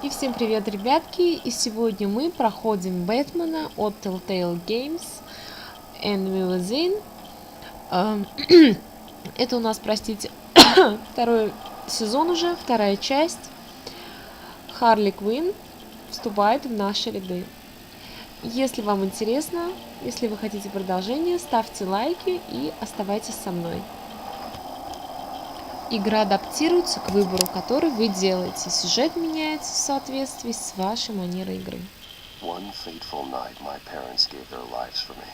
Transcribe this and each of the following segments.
И всем привет, ребятки! И сегодня мы проходим Бэтмена от Telltale Games and We Within. Это у нас, простите, второй сезон уже, вторая часть. Харли Квинн вступает в наши ряды. Если вам интересно, если вы хотите продолжение, ставьте лайки и оставайтесь со мной. Игра адаптируется к выбору, который вы делаете. Сюжет меняется в соответствии с вашей манерой игры. One fateful night, my parents gave their lives for me.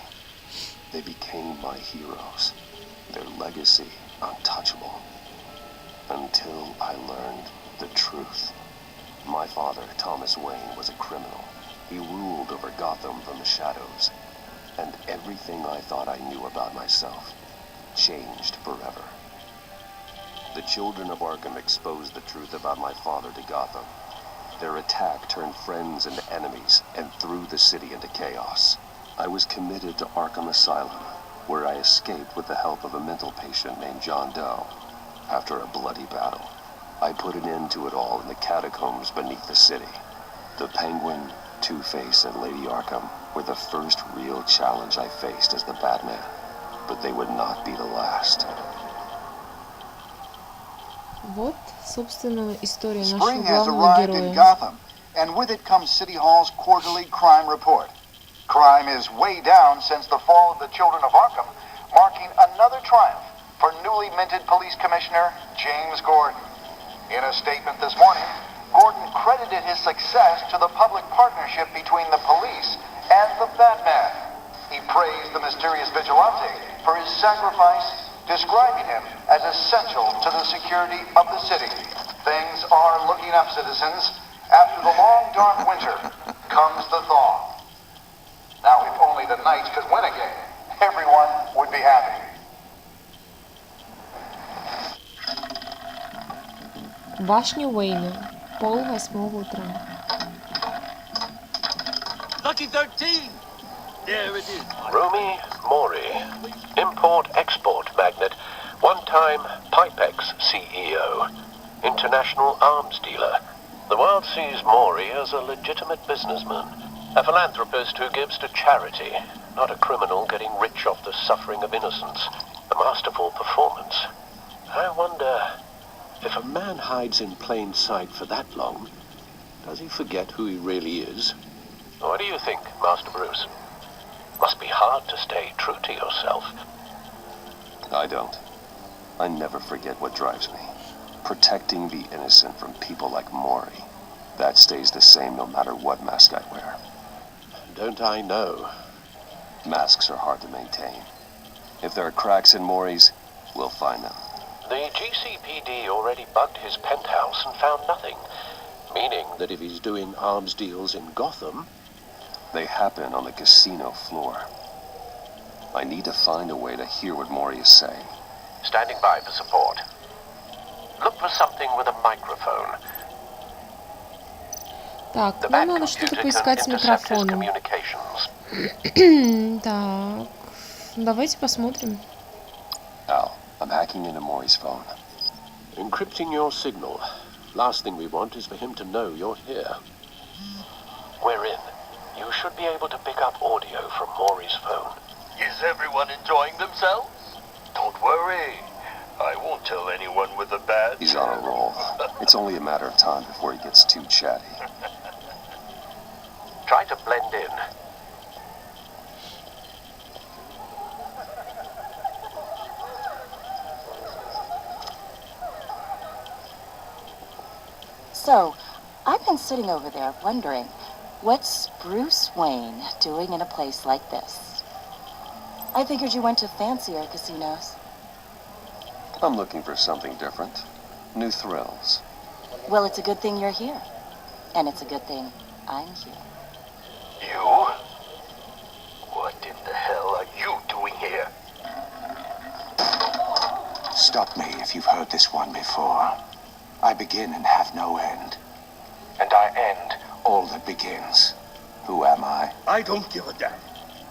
They became my heroes, their legacy untouchable. Until I learned the truth. My father, Thomas Wayne, was a criminal. He ruled over Gotham from the shadows. And everything I thought I knew about myself changed forever. The children of Arkham exposed the truth about my father to Gotham. Their attack turned friends into enemies and threw the city into chaos. I was committed to Arkham Asylum, where I escaped with the help of a mental patient named John Doe. After a bloody battle, I put an end to it all in the catacombs beneath the city. The Penguin, Two-Face, and Lady Arkham were the first real challenge I faced as the Batman, but they would not be the last. Вот, собственно, история нашего Spring has главного arrived in героя. Gotham, and with it comes City Hall's quarterly crime report. Crime is way down since the fall of the Children of Arkham, marking another triumph for newly minted Police Commissioner James Gordon. In a statement this morning, Gordon credited his success to the public partnership between the police and the Batman. He praised the mysterious vigilante for his sacrifice, describing him as essential to the security of the city. Things are looking up, citizens. After the long, dark winter comes the thaw. Now, if only the Knights could win again, everyone would be happy. Башня Уэйна. 7:30 утра. Lucky 13! There it is. Romy Mori, import-export magnate, one-time Pipex CEO, international arms dealer. The world sees Mori as a legitimate businessman, a philanthropist who gives to charity, not a criminal getting rich off the suffering of innocence. A masterful performance. I wonder, if a man hides in plain sight for that long, does he forget who he really is? What do you think, Master Bruce? Must be hard to stay true to yourself. I don't. I never forget what drives me. Protecting the innocent from people like Mori. That stays the same no matter what mask I wear. Don't I know? Masks are hard to maintain. If there are cracks in Mori's, we'll find them. The GCPD already bugged his penthouse and found nothing. Meaning that if he's doing arms deals in Gotham, they happen on the casino floor. I need to find a way to hear what Mori is saying. Standing by for support. Look for something with a microphone. Так, The нам Bat надо что-то computer поискать с can intercept his микрофоном. communications. Так, давайте посмотрим. Al, I'm hacking into Mori's phone. Encrypting your signal. Last thing we want is for him to know you're here. We're in. You should be able to pick up audio from Mori's phone. Is everyone enjoying themselves? Don't worry. I won't tell anyone with a badge. He's on a roll. It's only a matter of time before he gets too chatty. Try to blend in. So, I've been sitting over there wondering, what's Bruce Wayne doing in a place like this? I figured you went to fancier casinos. I'm looking for something different. New thrills. Well, it's a good thing you're here. And it's a good thing I'm here. You? What in the hell are you doing here? Stop me if you've heard this one before. I begin and have no end. And I end all that begins. Who am I? I don't give a damn.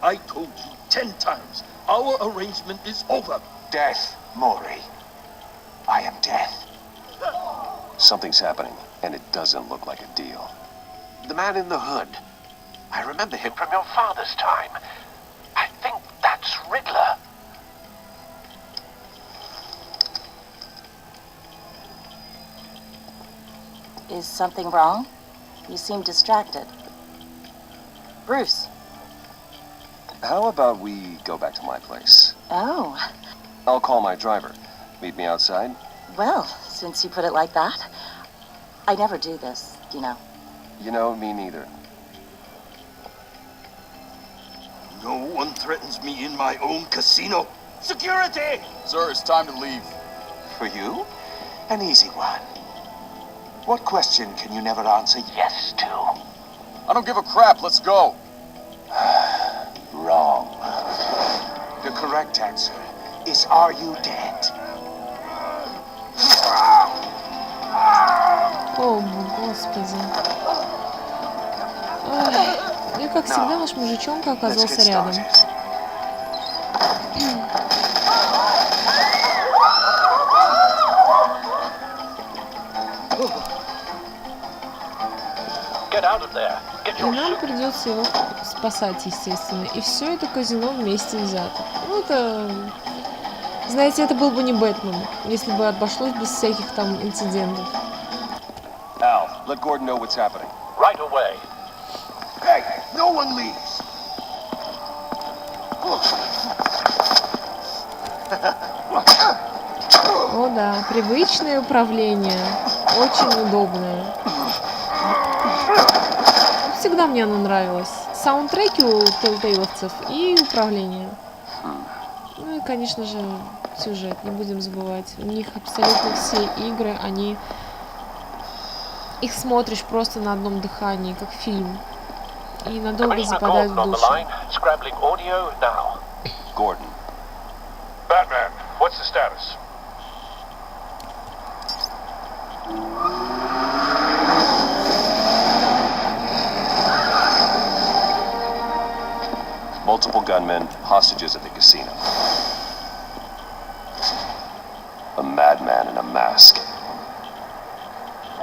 I told you 10 times. Our arrangement is over. Death, Mori. I am death. Something's happening, And it doesn't look like a deal. The man in the hood. I remember him from your father's time. I think that's Riddler. Is something wrong? You seem distracted. Bruce. How about we go back to my place? Oh, I'll call my driver. Meet me outside? well, since you put it like that, I never do this, you know. You know, me neither. No one threatens me in my own casino. Security! Sir, it's time to leave. For you? An easy one. What question can you never answer yes to? I don't give a crap. Let's go. Wrong. The correct answer is, are you dead? О, господи. Ой, и как всегда, наш мужичонка Let's get оказался рядом. started. Get out of there. Get И your нам suit. придется его спасать, естественно. И все это казино вместе взято. Ну, это... Знаете, это был бы не Бэтмен, если бы обошлось без всяких там инцидентов. Al, let Gordon know what's happening. Right away. Hey, no one leaves. О да, привычное управление. Очень удобное. Всегда мне оно нравилось. Саундтреки у телтейловцев и управление. Ну и, конечно же, сюжет, не будем забывать. У них абсолютно все игры, они... Их смотришь просто на одном дыхании, как фильм. И надолго Commissioner западают Gordon в on the душу. line, scrambling audio now. Gordon. Batman, what's the status? Multiple gunmen, hostages at the casino. A madman in a mask.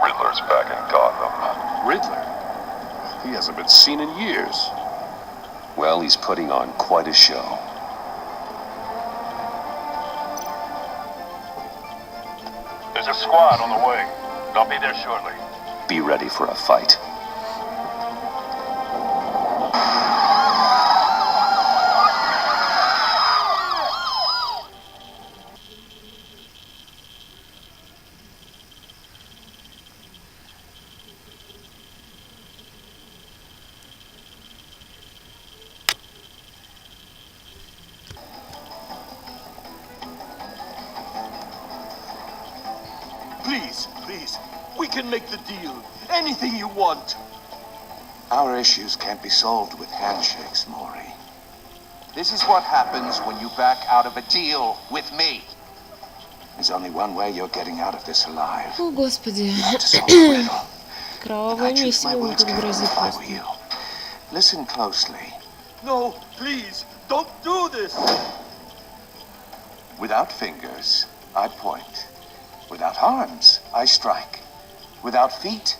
Riddler's back in Gotham. Riddler? He hasn't been seen in years. Well, he's putting on quite a show. There's a squad on the way. They'll be there shortly. Be ready for a fight. Please, please, we can make the deal. Anything you want. Our issues can't be solved with handshakes, Maury. This is what happens when you back out of a deal with me. There's only one way you're getting out of this alive. О, господи. To solve the riddle. And Кровавое I choose my месиво ему words тут carefully грозит if I were просто. you. Listen closely. No, please, don't do this. Without fingers, I point. Without arms, I strike. Without feet,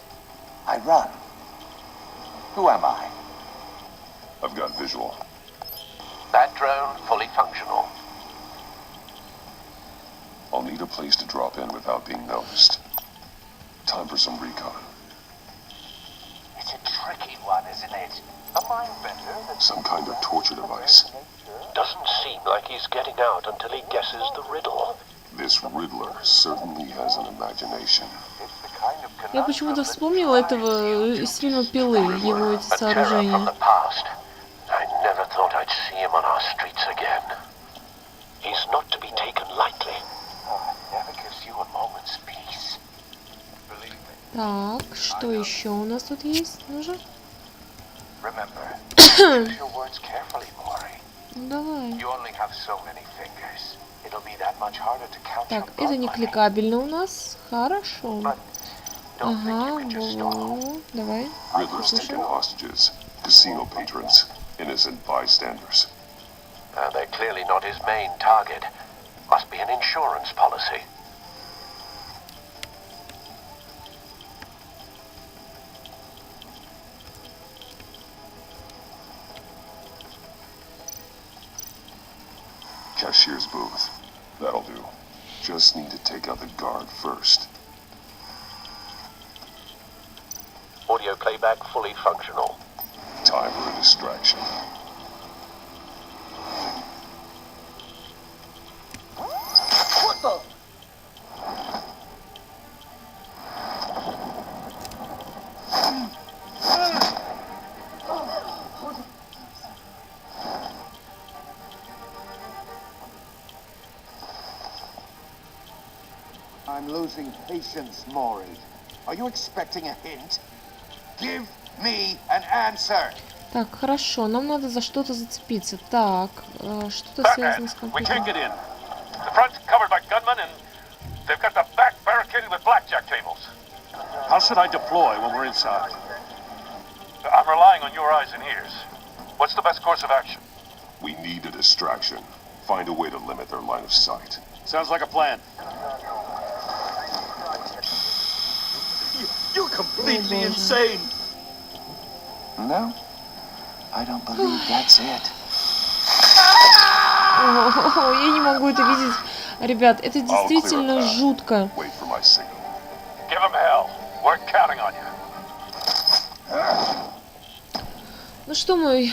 I run. Who am I? I've got visual. That drone fully functional. I'll need a place to drop in without being noticed. Time for some recon. It's a tricky one, isn't it? A mind bender that... Some kind of torture device. Doesn't seem like he's getting out until he guesses the riddle. This Riddler certainly has an imagination. Я почему-то вспомнила этого из фильма «Пилы», его эти A terror from сооружения. the past. I never thought I'd see him on our streets again. He's not to be taken lightly. Never gives you a moment's peace. Believe me. Так, что еще у нас тут есть? Ну же. Remember, choose your words carefully, Maury. Ну давай. You only have so many fingers. It'll be that much harder to count Так, your это не blood money. кликабельно у нас. Хорошо. But don't think you Ага, can just stall. во-во. Давай. Riddler's taken hostages. Casino patrons. Innocent bystanders. They're clearly not his main target. Must be an insurance policy. cashier's booth. That'll do. Just need to take out the guard first. Audio playback fully functional. Time for a distraction. What the? I'm losing patience, Maury. Are you expecting a hint? Give me an answer. Так, хорошо, нам надо за что-то зацепиться. Так, что-то связано с We компьютером. can't get in. The front's covered by gunmen and they've got the back barricaded with blackjack tables. How should I deploy when we're inside? I'm relying on your eyes and ears. What's the best course of action? We need a distraction. Find a way to limit their line of sight. Sounds like a plan. You're completely insane. No, I don't believe that's it. О, я не могу это видеть. Ребят, это действительно жутко. Wait for my signal. Give them hell. We're counting on you. Ну что, мой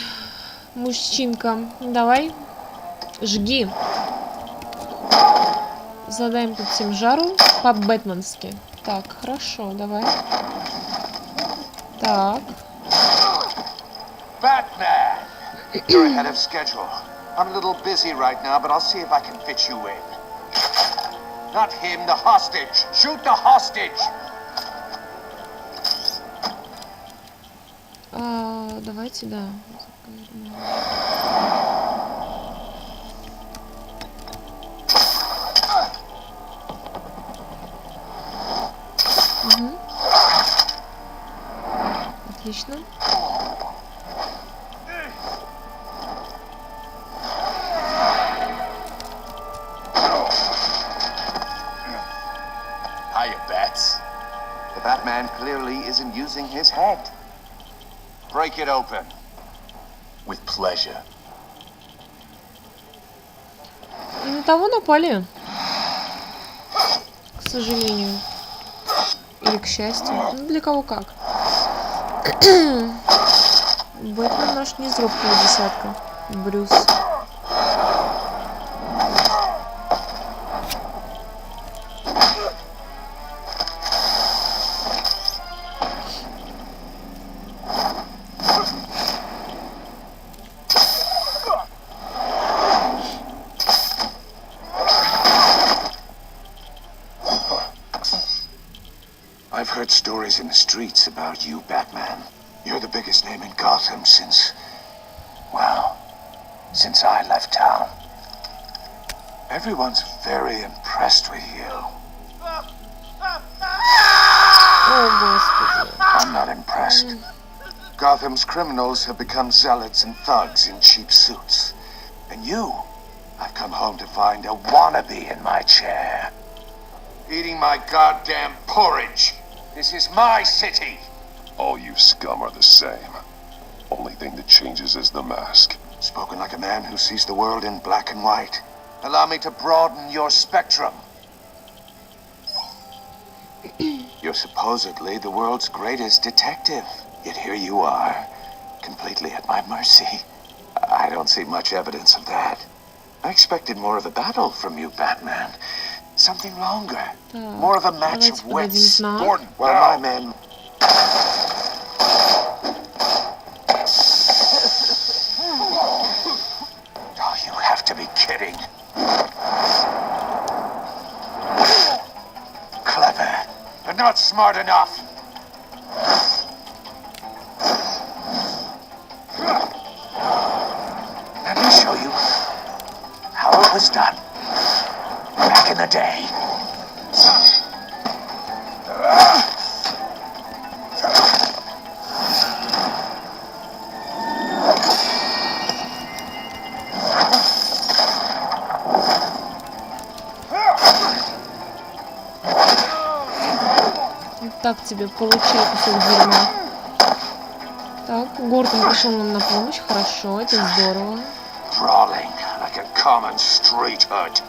мужчинка, давай, жги. Задаем тут всем жару по-бэтменски. Так, хорошо, давай. Так. Batman! You're ahead of schedule. I'm a little busy right now, but I'll see if I can fit you in. Not him, the hostage. Shoot the hostage! Давайте, да. Угу. Отлично. Hiya, Bats. The Batman clearly isn't using his head. Break it open. With pleasure. И на того напали. К сожалению. Или к счастью. Ну, для кого как. Бэтмен наш не из робкого десятка. Брюс. I've heard stories in the streets about you, Batman. You're the biggest name in Gotham since I left town. Everyone's very impressed with you. О, Господи. I'm not impressed. Gotham's criminals have become zealots and thugs in cheap suits. And you, I've come home to find a wannabe in my chair. Eating my goddamn porridge. This is my city. All you scum are the same. Only thing that changes is the mask. Spoken like a man who sees the world in black and white. Allow me to broaden your spectrum. You're supposedly the world's greatest detective. Yet here you are, completely at my mercy. I don't see much evidence of that. I expected more of a battle from you, Batman. Something longer. More of a match of wits. Gordon, Well, now. my men... Oh, you have to be kidding. Clever, but not smart enough. Let me show you how it was done back in the day. Так тебе, получай кусок дерьма. Так, Гордон пришел нам на помощь. Хорошо, это здорово. Brawling, a like a common street hood.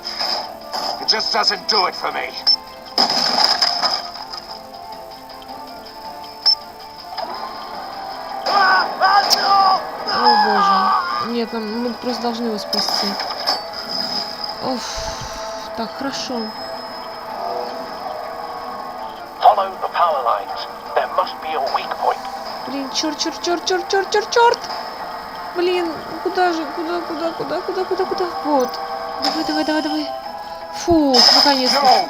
It just doesn't do it for me. О боже. Нет, мы просто должны его спасти. Оф. Так, хорошо. Follow the power lines. There must be a weak point. Блин, черт. Блин, куда же? Куда? Вот. Давай. Фу, наконец-то.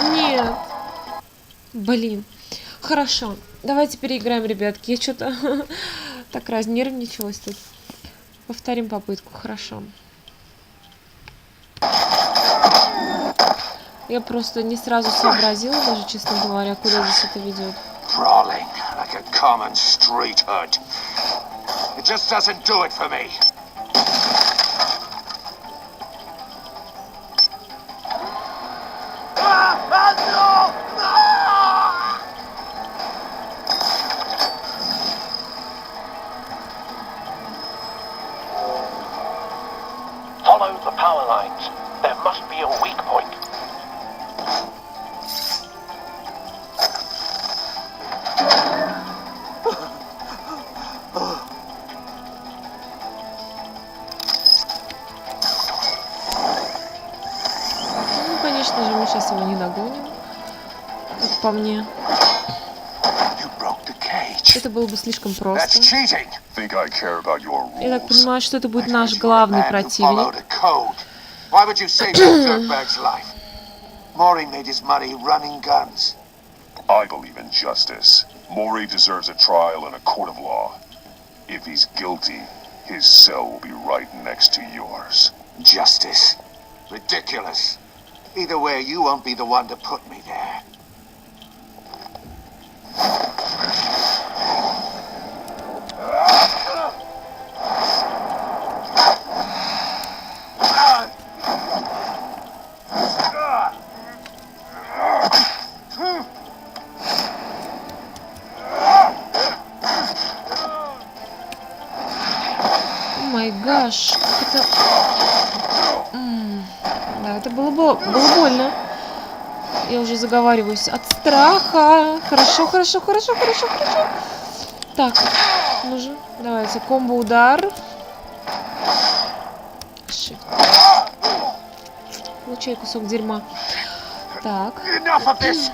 Нет. Блин. Хорошо. Давайте переиграем, ребятки. Я что-то так разнервничалась тут. Повторим попытку. Хорошо. Я просто не сразу сообразила, даже, честно говоря, куда здесь это ведет. Brawling like a common street hood. It just doesn't do it for me. Follow the power lines. There must be a weak point. Ну, конечно же, мы сейчас его не догоним. Как по мне. You broke the cage. Это было бы слишком просто. That's cheating. Think I care about your Я так rules? понимаю, что это будет наш главный противник. Why would you save that dirtbag's life? Maury made his money running guns. I believe in justice. Maury deserves a trial in a court of law. If he's guilty, his cell will be right next to yours. Justice. Ridiculous. Either way, you won't be the one to put me there. О май гаш, как это... Да, это было больно. Я уже заговариваюсь от страха. Хорошо. Так, ну же, давайте, комбо-удар. Shift. Получай кусок дерьма. Так. Enough of this.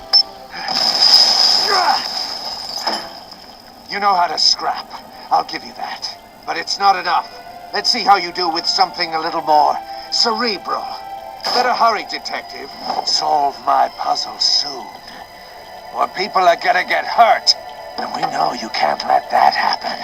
You know how to scrap. I'll give you that. But it's not enough. Let's see how you do with something a little more cerebral. Better hurry, detective. Solve my puzzle soon. Or people are gonna get hurt. And we know you can't let that happen.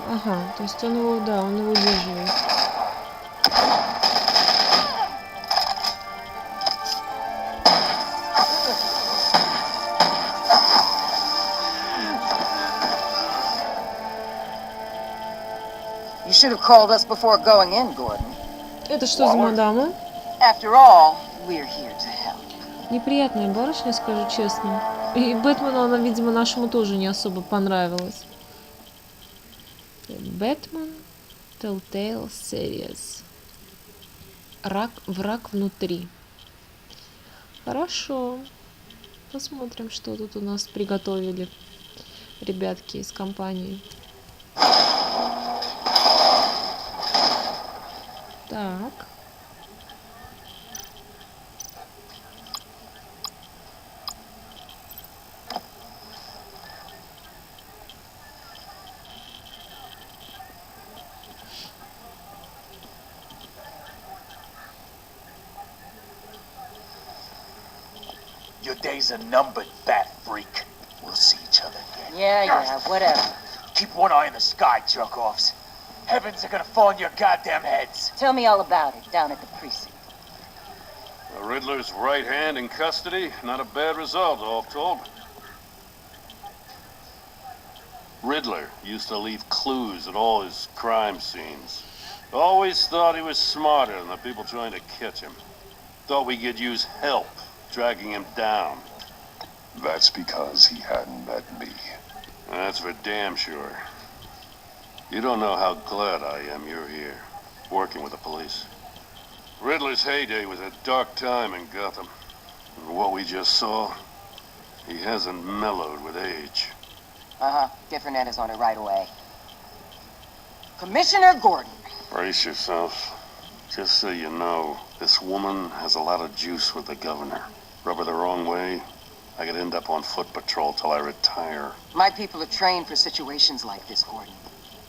Ага, то есть он его, да, он его удерживает. You should have called us before going in, Gordon. Это что за мадама? After all, we're here to help. Неприятная барышня, скажу честно. И Бэтмену она, видимо, нашему тоже не особо понравилась. Бэтмен Telltale Series. Враг внутри. Хорошо. Посмотрим, что тут у нас приготовили ребятки из компании. Так. Your days are numbered, bat freak. We'll see each other again. Yeah, whatever. Keep one eye in the sky, jerk-offs. Heavens are gonna fall on your goddamn heads. Tell me all about it down at the precinct. The Riddler's right hand in custody. Not a bad result, all told. Riddler used to leave clues at all his crime scenes. Always thought he was smarter than the people trying to catch him. Thought we could use help dragging him down. That's because he hadn't met me. That's for damn sure. You don't know how glad I am you're here, working with the police. Riddler's heyday was a dark time in Gotham. And what we just saw, he hasn't mellowed with age. Get Fernandez on it right away. Commissioner Gordon. Brace yourself. Just so you know, this woman has a lot of juice with the governor. Rub her the wrong way, I could end up on foot patrol till I retire. My people are trained for situations like this, Gordon.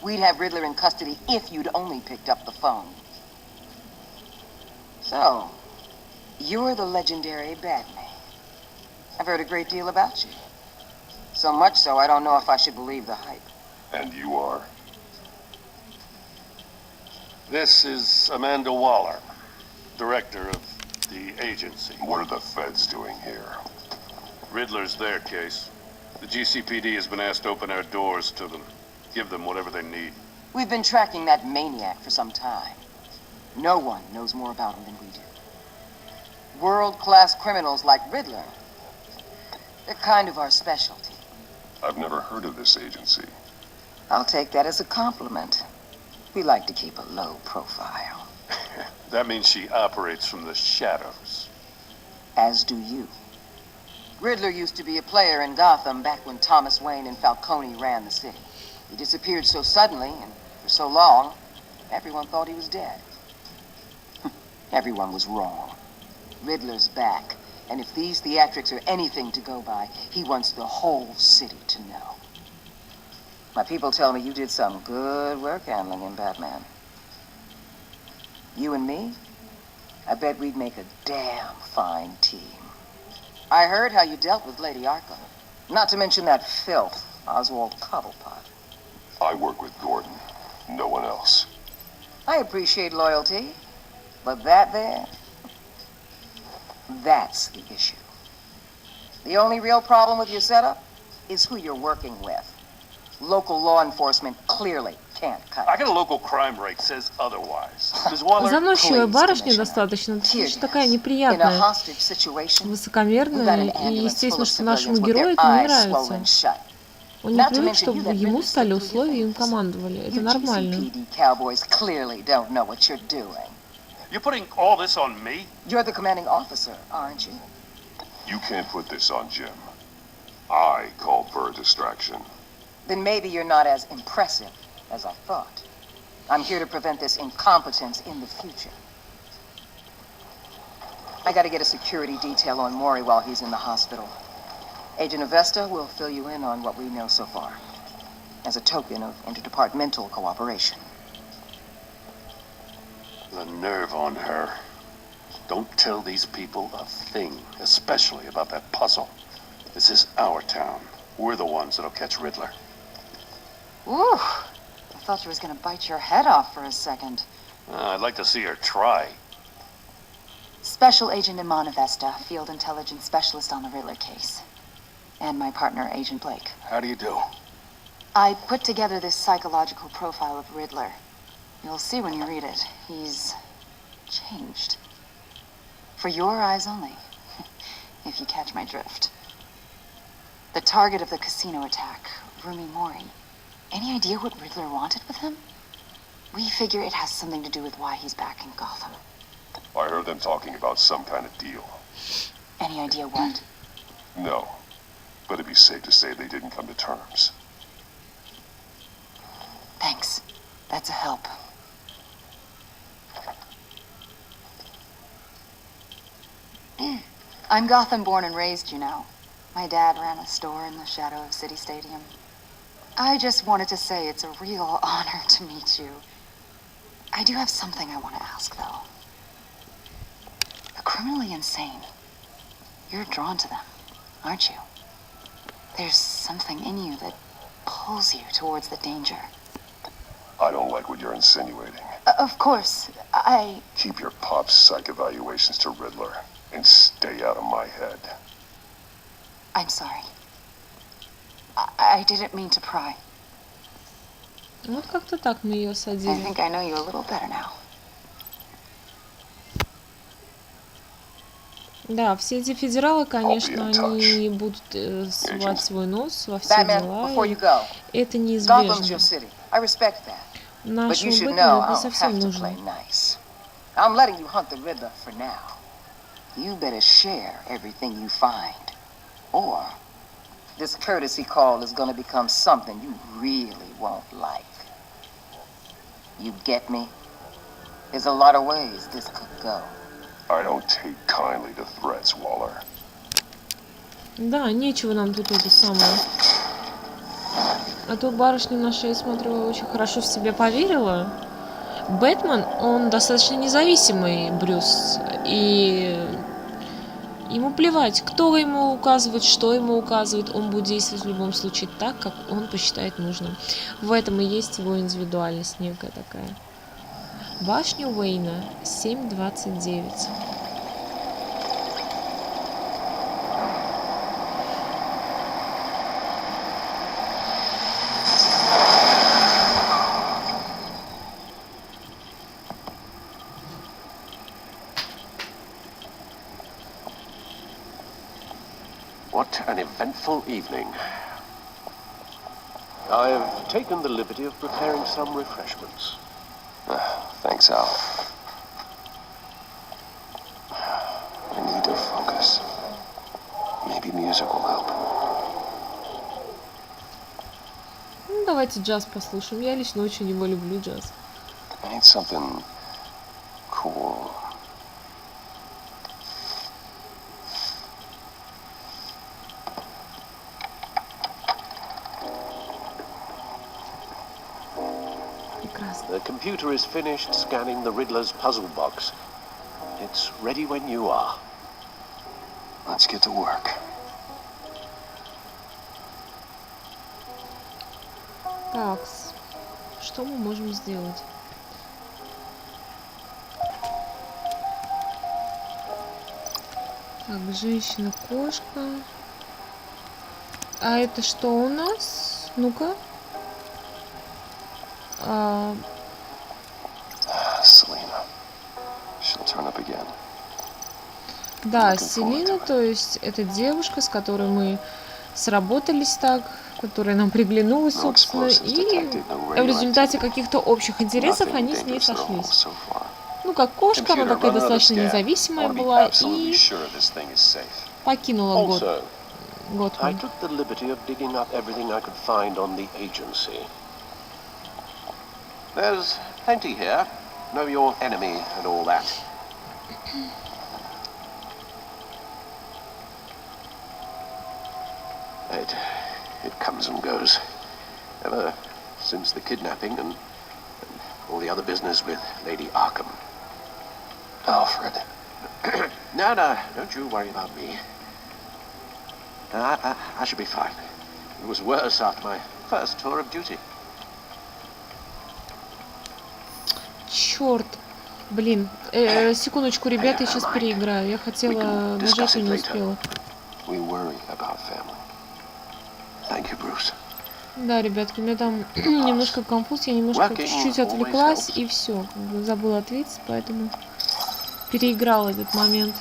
We'd have Riddler in custody if you'd only picked up the phone. So, you're the legendary Batman. I've heard a great deal about you. So much so, I don't know if I should believe the hype. And you are? This is Amanda Waller, director of the agency. What are the feds doing here? Riddler's their case. The GCPD has been asked to open our doors to them. Give them whatever they need. We've been tracking that maniac for some time. No one knows more about him than we do. World-class criminals like Riddler, they're kind of our specialty. I've never heard of this agency. I'll take that as a compliment. We like to keep a low profile. That means she operates from the shadows. As do you. Riddler used to be a player in Gotham back when Thomas Wayne and Falcone ran the city. He disappeared so suddenly and for so long, everyone thought he was dead. Everyone was wrong. Riddler's back, and if these theatrics are anything to go by, he wants the whole city to know. My people tell me you did some good work handling him, Batman. You and me, I bet we'd make a damn fine team. I heard how you dealt with Lady Arkham. Not to mention that filth, Oswald Cobblepot. I work with Gordon. No one else. I appreciate loyalty, but that there, that's the issue. The only real problem with your setup is who you're working with. Local law enforcement clearly can't cut I it. got a local crime rate says otherwise. Ms. Waller, Заносчивая Please, барышня Commissioner. достаточно, достаточно такая In a неприятная, hostage situation, we've got высокомерная, an и ambulance full естественно, of что нашему civilians with герою their это не eyes swollen нравится. shut. Он не привык, чтобы ему стали условия и им командовали. Это You нормально. GCPD cowboys clearly don't know what you're doing. you're putting all this on me? You're the commanding officer, aren't you? You can't put this on Jim. I called for a distraction. Then maybe you're not as impressive as I thought. I'm here to prevent this incompetence in the future. I gotta get a security detail on Maury while he's in the hospital. Agent Avesta will fill you in on what we know so far, as a token of interdepartmental cooperation. The nerve on her. Don't tell these people a thing, especially about that puzzle. This is our town. We're the ones that'll catch Riddler. Ooh, I thought you was gonna bite your head off for a second. I'd like to see her try. Special Agent Iman Avesta, Field Intelligence Specialist on the Riddler case. And my partner, Agent Blake. How do you do? I put together this psychological profile of Riddler. You'll see when you read it. He's changed. For your eyes only, if you catch my drift. The target of the casino attack, Rumi Mori. Any idea what Riddler wanted with him? We figure it has something to do with why he's back in Gotham. I heard them talking about some kind of deal. Any idea what? No. But it'd be safe to say they didn't come to terms. Thanks. That's a help. I'm Gotham born and raised, you know. My dad ran a store in the shadow of City Stadium. I just wanted to say it's a real honor to meet you. I do have something I want to ask, though. The criminally insane. You're drawn to them, aren't you? There's something in you that pulls you towards the danger. I don't like what you're insinuating. Of course, I... Keep your pop's psych evaluations to Riddler and stay out of my head. I'm sorry. I didn't mean to pry. Вот как-то так мы ее I осадили. think I know you a little better now. Да, все эти федералы, конечно, они будут сувать свой нос во все Batman, дела, before you и go, это Gotham's неизбежно. your city. I respect that. But Нашему you should Бэтмену know это не I don't совсем have to нужно. play nice. I'm letting you hunt the Riddler for now. You better share everything you find. Or this courtesy call is gonna become something you really won't like. You get me? There's a lot of ways this could go. I don't take kindly to threats, Waller. Да, нечего нам тут это самое. А то барышня наша, я смотрю, очень хорошо в себя поверила. Бэтмен, он достаточно независимый, Брюс. И ему плевать, кто ему указывает, что ему указывает. Он будет действовать в любом случае так, как он посчитает нужным. В этом и есть его индивидуальность некая такая. Башня Уэйна, 7:29. What an eventful evening. I've taken the liberty of preparing some refreshments. Thanks, Al. I need to focus. Maybe music will help. Ну, давайте джаз послушаем. Я лично очень его люблю, джаз. I need something cool. Прекрасно. The computer is finished scanning the Riddler's puzzle box. It's ready when you are. Let's get to work. Так, что мы можем сделать? Так, женщина-кошка. А это что у нас? Ну-ка. Selena. She'll turn up again. Да, Селина, то есть это девушка, с которой мы сработались так, которая нам приглянулась, собственно, и в результате каких-то общих интересов они с ней сошлись. Ну, как кошка, она такая достаточно независимая была и покинула Also, I Готхэм. took the liberty of digging up everything I could find on the agency. There's plenty here. Know your enemy and all that. It comes and goes. Ever since the kidnapping and all the other business with Lady Arkham. Alfred. No, don't you worry about me. I should be fine. It was worse after my first tour of duty. Черт. Блин. Секундочку, ребята, я сейчас переиграю. Я хотела нажать, но не успела. We worry about family. Thank you, Bruce. Да, ребятки, у меня там немножко конфуз, я немножко чуть-чуть отвлеклась и все, забыла ответить, поэтому переиграла этот момент.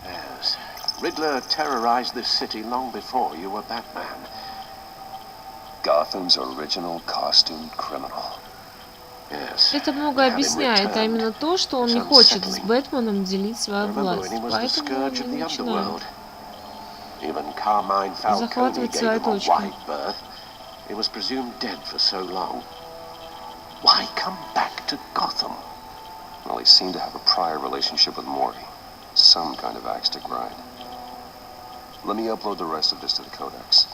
Yes. Riddler terrorized this city long before you were Batman. Gotham's original costumed criminal. Yes. Это многое объясняет, а именно то, что он не хочет с Бэтменом делить свою власть, поэтому не начинает захватывать свои точки. He was presumed dead for so long. Why come back to Gotham? Well, he seemed to have a prior relationship with Morty. Some kind of axe to grind. Let me upload the rest of this to the Codex.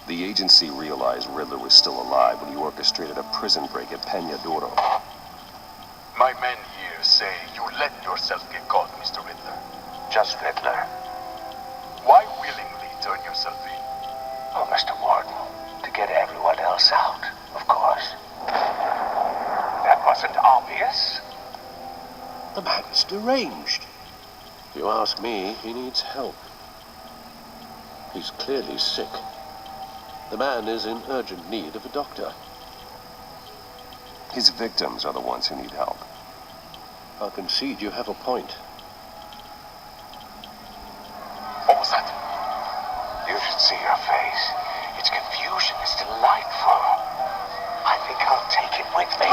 The agency realized Riddler was still alive when he orchestrated a prison break at Peña Duro. My men here to say you let yourself get caught, Mr. Riddler? Just Riddler. Why willingly turn yourself in? Oh, Mr. Warden, to get everyone else out, of course. That wasn't obvious. The man is deranged. If you ask me, he needs help. He's clearly sick. The man is in urgent need of a doctor. His victims are the ones who need help. I'll concede you have a point. What was that? You should see your face. Its confusion is delightful. I think I'll take it with me.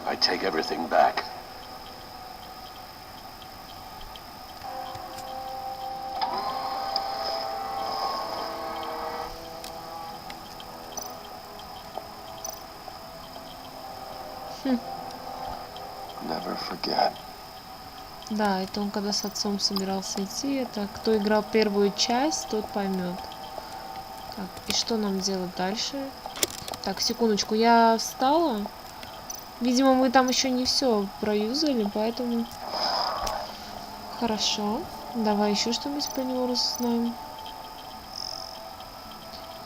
I take everything back. Never forget. Да, это он когда с отцом собирался идти. Это кто играл первую часть, тот поймет. Так, и что нам делать дальше? Так, секундочку, я встала. Видимо, мы там еще не все проюзали, поэтому... Хорошо. Давай еще что-нибудь про него разузнаем.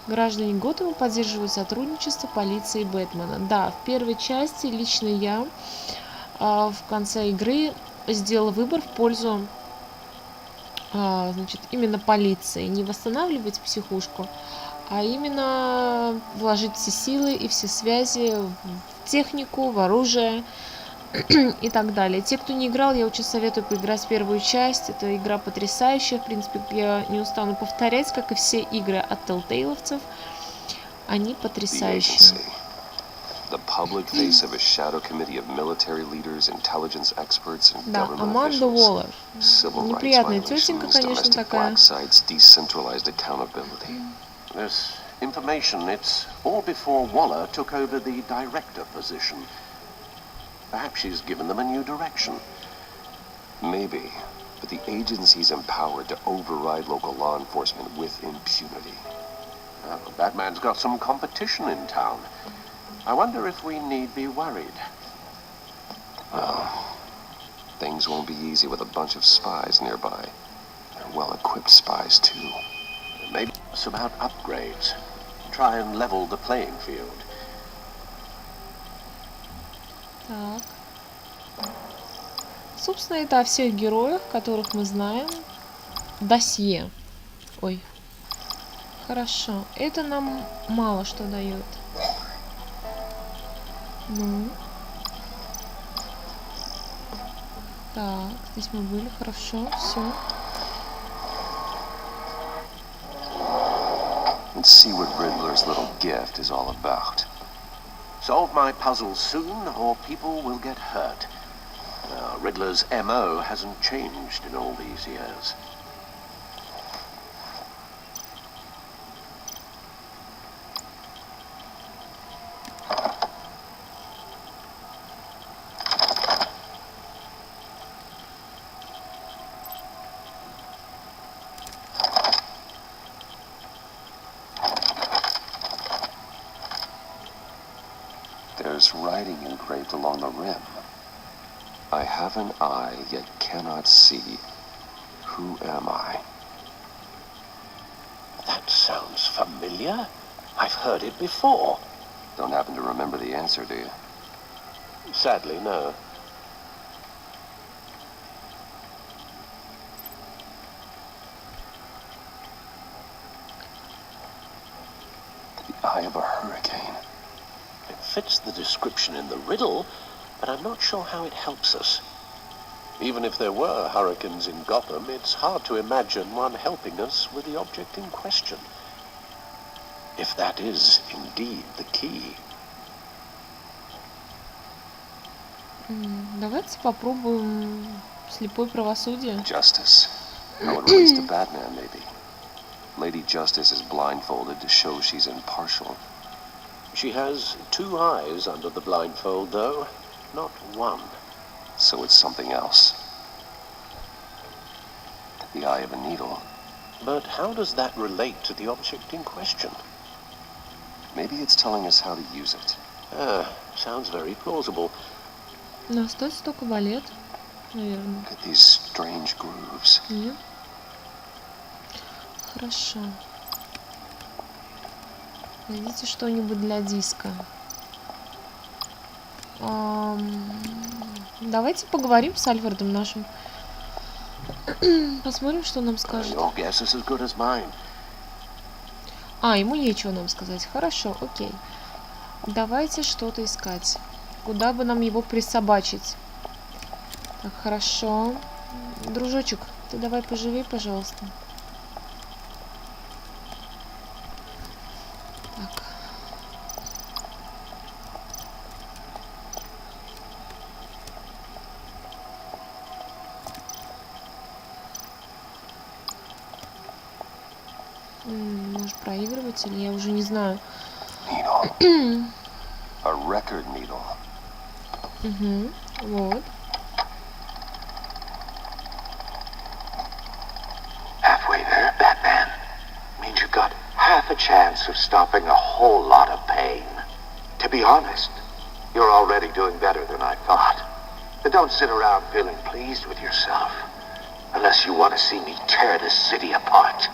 Граждане Готэма поддерживают сотрудничество полиции и Бэтмена. Да, в первой части лично я в конце игры сделала выбор в пользу значит, именно полиции. Не восстанавливать психушку, а именно вложить все силы и все связи в технику, в оружие и так далее. Те, кто не играл, я очень советую поиграть в первую часть. Это игра потрясающая. В принципе, я не устану повторять, как и все игры от Telltale'овцев. Они потрясающие. The public face of a shadow committee of military leaders, intelligence experts, and Да, government Аманда officials. Уоллер. Civil rights Неприятная тетенька, violations, конечно, domestic такая. black sites, decentralized accountability. This information, it's all before Waller took over the director position. Perhaps she's given them a new direction. Maybe, but the agency's empowered to override local law enforcement with impunity. Oh, Batman's got some competition in town. I wonder if we need be worried. Well, things won't be easy with a bunch of spies nearby. They're well-equipped spies, too. Maybe it's about upgrades. Try and level the playing field. Так. Собственно, это о всех героях, которых мы знаем. Досье. Ой. Хорошо. Это нам мало что дает. Ну. Так, здесь мы были. Хорошо. Все. Let's see what Riddler's little gift is all about. Solve my puzzles soon, or people will get hurt. Riddler's MO hasn't changed in all these years. There's writing engraved along the rim. I have an eye, yet cannot see. Who am I? That sounds familiar. I've heard it before. Don't happen to remember the answer, do you? Sadly, no. The eye of a hurricane. It fits the description in the riddle, but I'm not sure how it helps us. Even if there were hurricanes in Gotham, it's hard to imagine one helping us with the object in question. If that is indeed the key. Давайте попробуем слепое правосудие. Justice. How it relates to Batman, maybe. Lady Justice is blindfolded to show she's impartial. She has two eyes under the blindfold, though, not one. So it's something else. The eye of a needle. But how does that relate to the object in question? Maybe it's telling us how to use it. Sounds very plausible. Но остается только балет, наверное. Look at these strange grooves. Нет? Хорошо. Найдите что-нибудь для диска. Давайте поговорим с Альфредом нашим. Посмотрим, что он нам скажет. Your guess is as good as mine. Ему нечего нам сказать. Хорошо, окей. Давайте что-то искать. Куда бы нам его присобачить? Так, хорошо. Дружочек, ты давай поживей, пожалуйста. Так. Может, проигрыватель? Я уже не знаю. Needle. A record needle. Угу. Вот. Halfway there, Batman. Means you've got half a chance of stopping a whole lot of pain. To be honest, you're already doing better than I thought. But don't sit around feeling pleased with yourself. Unless you want to see me tear this city apart.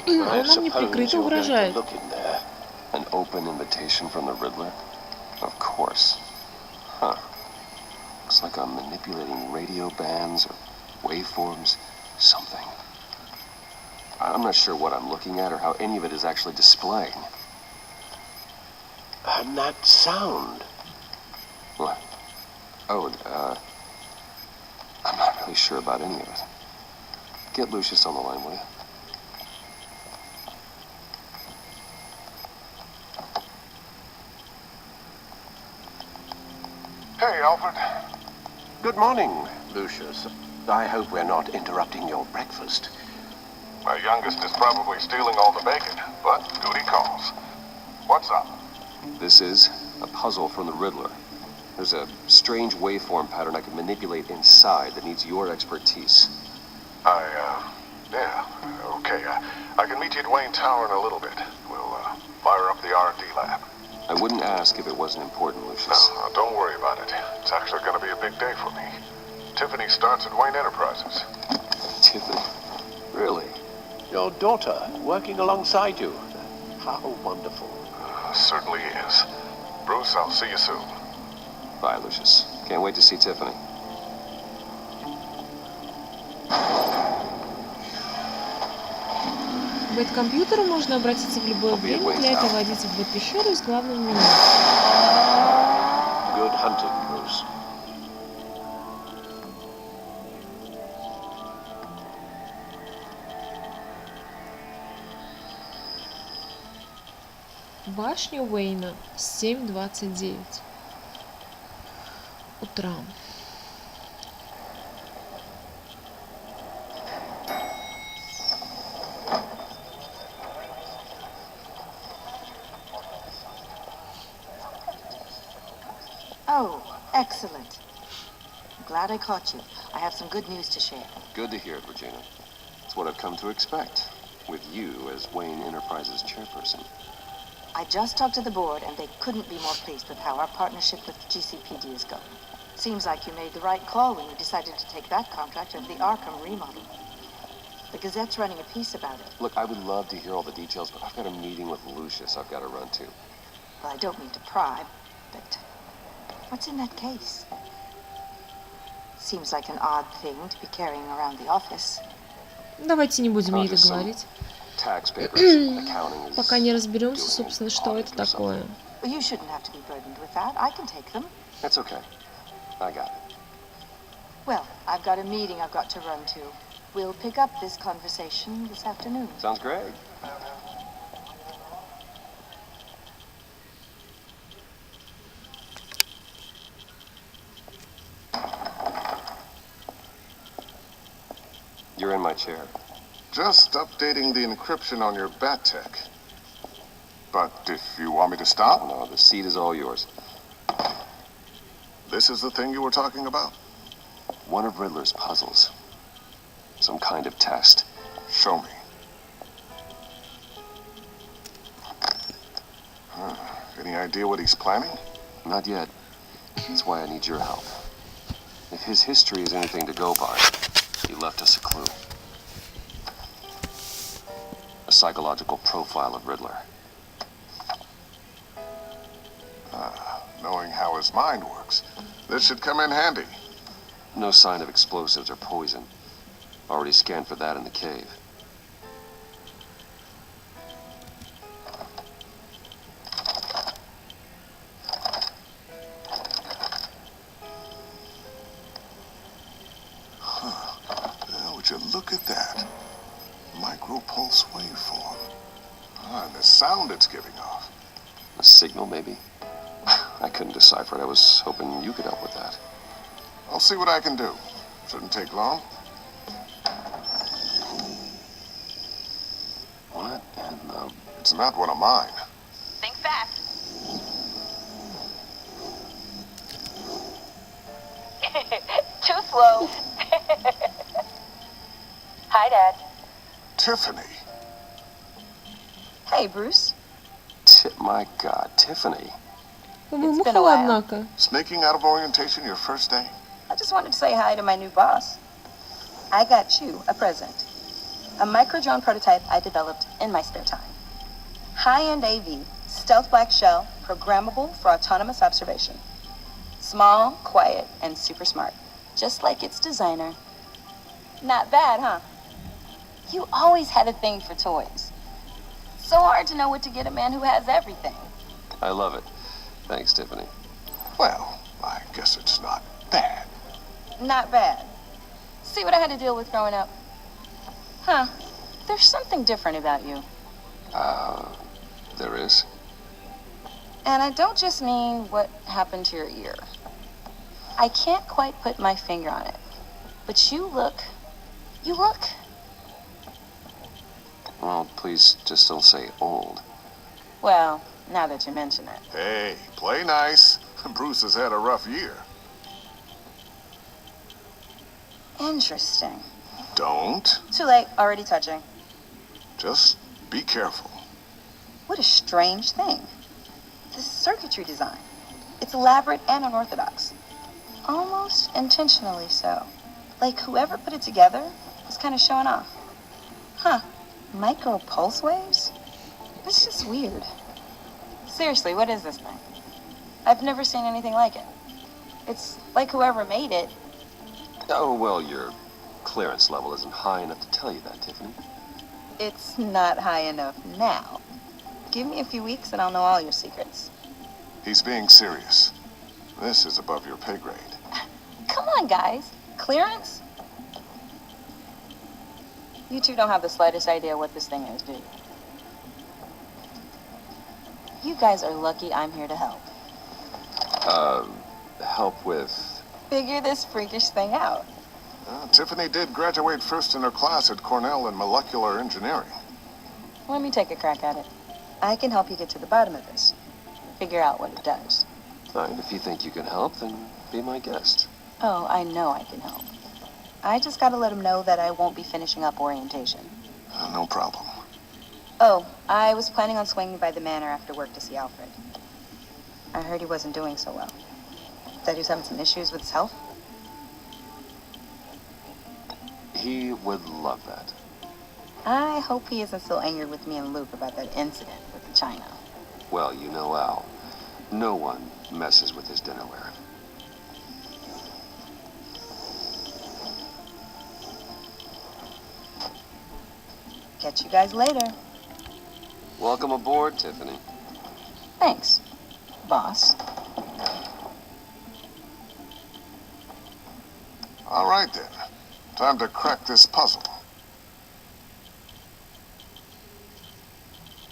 Он нам неприкрыто угрожает. An open invitation from the Riddler? Of course. Huh. Looks like I'm manipulating radio bands or waveforms. Something. I'm not sure what I'm looking at or how any of it is actually displaying. And that sound. What? Oh, I'm not really sure about any of it. Get Lucius on the line, will you? Hey, Alfred. Good morning, Lucius. I hope we're not interrupting your breakfast. My youngest is probably stealing all the bacon, but duty calls. What's up? This is a puzzle from the Riddler. There's a strange waveform pattern I can manipulate inside that needs your expertise. Yeah, okay. I can meet you at Wayne Tower in a little bit. We'll, fire up the R&D lab. I wouldn't ask if it wasn't important, Lucius. No, don't worry about it. It's actually going to be a big day for me. Tiffany starts at Wayne Enterprises. Tiffany? Really? Your daughter working alongside you. How wonderful. Certainly is. Bruce, I'll see you soon. Bye, Lucius. Can't wait to see Tiffany. В бэт-компьютеру можно обратиться в любое время. Для этого войдите в бэт-пещеру с главным меню. Good hunting, Bruce. Башня Уэйна. 7:29 утра. Oh, excellent. I'm glad I caught you. I have some good news to share. Good to hear it, Regina. It's what I've come to expect, with you as Wayne Enterprises chairperson. I just talked to the board, and they couldn't be more pleased with how our partnership with GCPD is going. Seems like you made the right call when you decided to take that contract over the Arkham remodel. The Gazette's running a piece about it. Look, I would love to hear all the details, but I've got a meeting with Lucius I've got to run to. Well, I don't mean to pry, but what's in that case? Seems like an odd thing to be carrying around the office. Давайте не будем это говорить. Пока не разберемся, собственно, что это такое. Well, you shouldn't have to be burdened with that. I can take them. That's okay. I got it. Well, I've got a meeting I've got to run to. We'll pick up this conversation this afternoon. Sounds great. You're in my chair. Just updating the encryption on your bat tech. But if you want me to stop? No, the seat is all yours. This is the thing you were talking about? One of Riddler's puzzles. Some kind of test. Show me. Any idea what he's planning? Not yet. That's why I need your help. If his history is anything to go by, he left us a clue. A psychological profile of Riddler. Knowing how his mind works, this should come in handy. No sign of explosives or poison. Already scanned for that in the cave. Would you look at that? Micropulse waveform. And the sound it's giving off. A signal, maybe? I couldn't decipher it. I was hoping you could help with that. I'll see what I can do. Shouldn't take long. What in the... It's not one of mine. Think fast. Too slow. Hi, Dad. Tiffany. Hey, Bruce. My God, Tiffany. Вымухала, однако. Sneaking out of orientation your first day? I just wanted to say hi to my new boss. I got you a present. A micro-drone prototype I developed in my spare time. High-end AV, stealth black shell, programmable for autonomous observation. Small, quiet, and super smart. Just like its designer. Not bad, huh? You always had a thing for toys. So hard to know what to get a man who has everything. I love it. Thanks, Tiffany. Well, I guess it's not bad. Not bad. See what I had to deal with growing up? Huh. There's something different about you. There is? And I don't just mean what happened to your ear. I can't quite put my finger on it. But you look... Well, please just don't say old. Well, now that you mention it. Hey, play nice. Bruce has had a rough year. Interesting. Don't. Too late, already touching. Just be careful. What a strange thing. This circuitry design. It's elaborate and unorthodox. Almost intentionally so. Like whoever put it together was kind of showing off. Huh. Micro pulse waves? It's just weird. Seriously, what is this thing? I've never seen anything like it. It's like whoever made it. Oh, well, your clearance level isn't high enough to tell you that, Tiffany. It's not high enough now. Give me a few weeks and I'll know all your secrets. He's being serious. This is above your pay grade. Come on, guys. Clearance? You two don't have the slightest idea what this thing is, do you? You guys are lucky I'm here to help. Help with... Figure this freakish thing out. Tiffany did graduate first in her class at Cornell in molecular engineering. Let me take a crack at it. I can help you get to the bottom of this. Figure out what it does. Fine, if you think you can help, then be my guest. Oh, I know I can help. I just gotta let him know that I won't be finishing up orientation. No problem. Oh, I was planning on swinging by the manor after work to see Alfred. I heard he wasn't doing so well. That he was having some issues with his health. He would love that. I hope he isn't still angry with me and Luke about that incident with the china. Well, you know Al. No one messes with his dinnerware. Catch you guys later. Welcome aboard, Tiffany. Thanks, boss. All right, then. Time to crack this puzzle.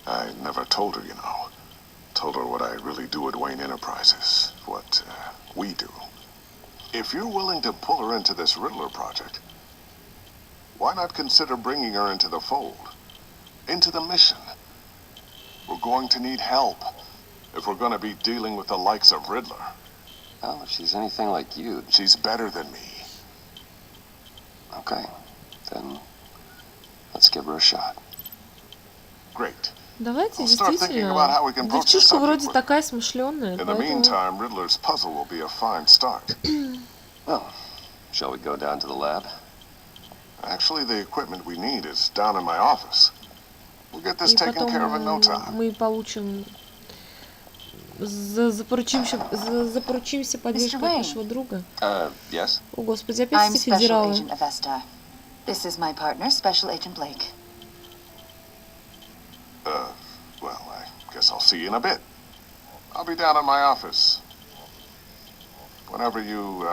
I never told her, you know. Told her what I really do at Wayne Enterprises. What we do. If you're willing to pull her into this Riddler project, why not consider bringing her into the fold? Into the mission? We're going to need help if we're going to be dealing with the likes of Riddler. Well, if she's anything like you... She's better than me. Okay, then let's give her a shot. Great. Давайте I'll start thinking about how we can действительно. broach the Девчушка вроде subject. такая смышленная, In the поэтому... meantime, Riddler's puzzle will be a fine start. Well, shall we go down to the lab? Actually, the equipment we need is down in my office. We'll get this И taken потом care of in no time. мы получим... Запоручимся поддержкой от нашего друга. Yes? О, господи, опять I'm эти Special федералы. Agent Avesta. This is my partner, Special Agent Blake. Well, I guess I'll see you in a bit. I'll be down in my office. Whenever you,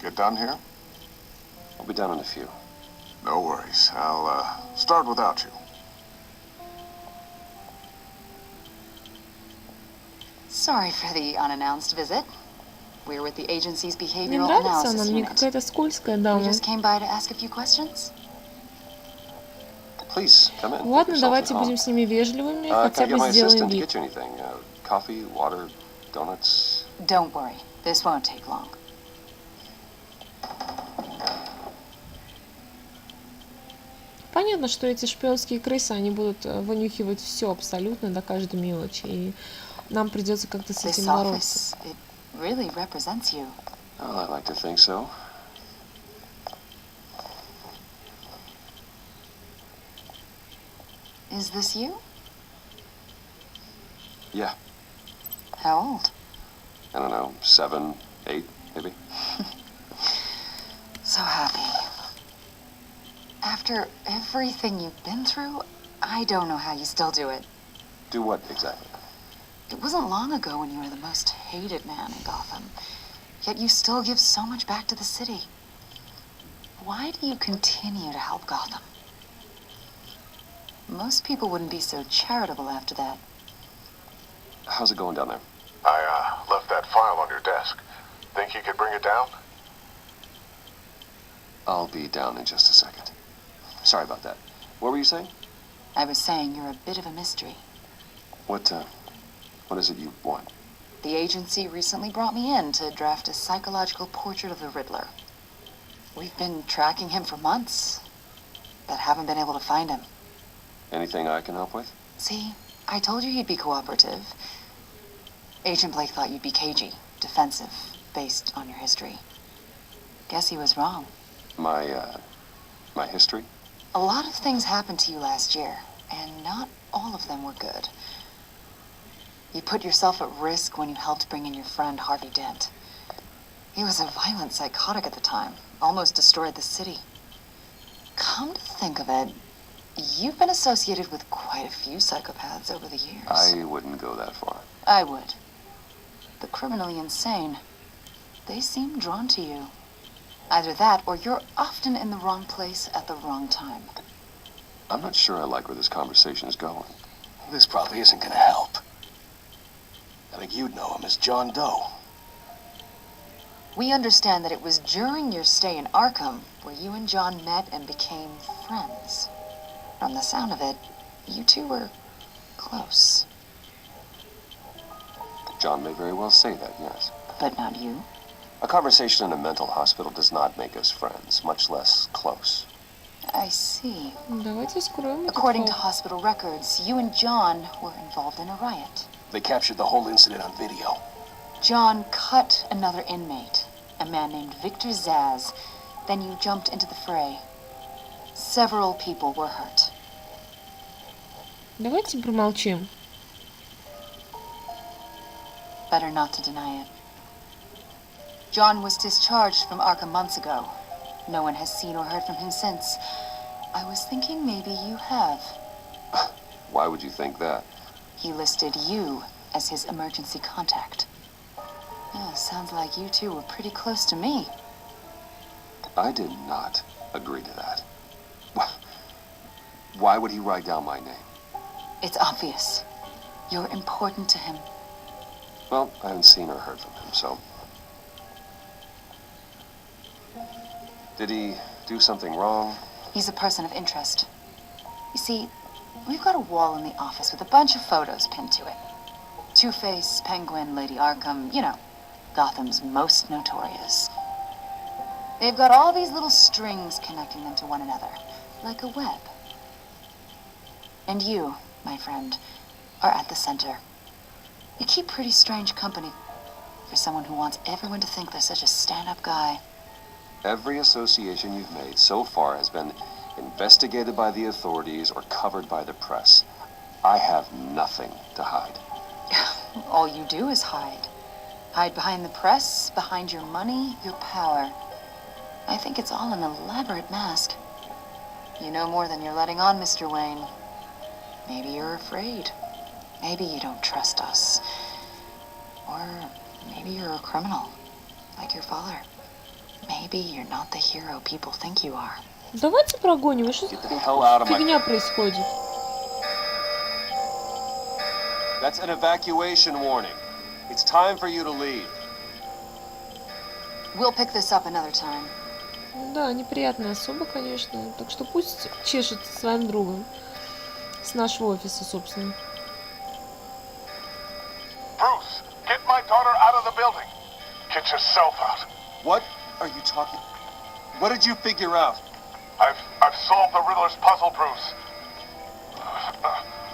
get done here. I'll be down in a few. No worries. I'll, start without you. Sorry for the unannounced visit. We're with the agency's Не behavioral нравится она analysis мне, unit. какая-то скользкая We дама. just came by to ask a few questions. Please, come in. Make Ладно, yourself давайте at home. будем с ними вежливыми, Can I хотя get бы my сделаем assistant to вид. get you anything? Coffee, water, donuts? Don't worry, this won't take long. Понятно, что эти шпионские крысы, они будут вынюхивать все абсолютно до каждой мелочи, и нам придется как-то с This этим бороться. office, it really represents you. Well, I like to think so. Is this you? Yeah, How old? I don't know, 7, 8, maybe? So happy. After everything you've been through, I don't know how you still do it. Do what exactly? It wasn't long ago when you were the most hated man in Gotham, yet you still give so much back to the city. Why do you continue to help Gotham? Most people wouldn't be so charitable after that. How's it going down there? I, left that file on your desk. Think you could bring it down? I'll be down in just a second. Sorry about that. What were you saying? I was saying you're a bit of a mystery. What is it you want? The agency recently brought me in to draft a psychological portrait of the Riddler. We've been tracking him for months, but haven't been able to find him. Anything I can help with? See, I told you he'd be cooperative. Agent Blake thought you'd be cagey, defensive, based on your history. Guess he was wrong. My history? A lot of things happened to you last year, and not all of them were good. You put yourself at risk when you helped bring in your friend Harvey Dent. He was a violent psychotic at the time, almost destroyed the city. Come to think of it, you've been associated with quite a few psychopaths over the years. I wouldn't go that far. I would. The criminally insane, they seem drawn to you. Either that, or you're often in the wrong place at the wrong time. I'm not sure I like where this conversation is going. This probably isn't gonna help. I think you'd know him as John Doe. We understand that it was during your stay in Arkham where you and John met and became friends. From the sound of it, you two were close. John may very well say that, yes. But not you. A conversation in a mental hospital does not make us friends, much less close. I see. Давайте скроем этот According to факт. hospital records, you and John were involved in a riot. They captured the whole incident on video. John cut another inmate, a man named Victor Zaz. Then you jumped into the fray. Several people were hurt. Давайте промолчим. Better not to deny it. John was discharged from Arkham months ago. No one has seen or heard from him since. I was thinking maybe you have. Why would you think that? He listed you as his emergency contact. Yeah, sounds like you two were pretty close to me. I did not agree to that. Why would he write down my name? It's obvious. You're important to him. Well, I haven't seen or heard from him, so... Did he do something wrong? He's a person of interest. You see, we've got a wall in the office with a bunch of photos pinned to it. Two-Face, Penguin, Lady Arkham, you know, Gotham's most notorious. They've got all these little strings connecting them to one another, like a web. And you, my friend, are at the center. You keep pretty strange company for someone who wants everyone to think they're such a stand-up guy. Every association you've made so far has been investigated by the authorities or covered by the press. I have nothing to hide. All you do is hide. Hide behind the press, behind your money, your power. I think it's all an elaborate mask. You know more than you're letting on, Mr. Wayne. Maybe you're afraid. Maybe you don't trust us. Or maybe you're a criminal, like your father. Maybe you're not the hero people think you are. Давайте прогоним. Что Get the hell out of my... фигня происходит? That's an evacuation warning. It's time for you to leave. We'll pick this up another time. Да, неприятная особа, конечно. Так что пусть чешет со своим другом. С нашего офиса, собственно. Bruce, get my daughter out of the building. Get yourself out. What are you talking... What did you figure out? I've solved the Riddler's puzzle, Bruce.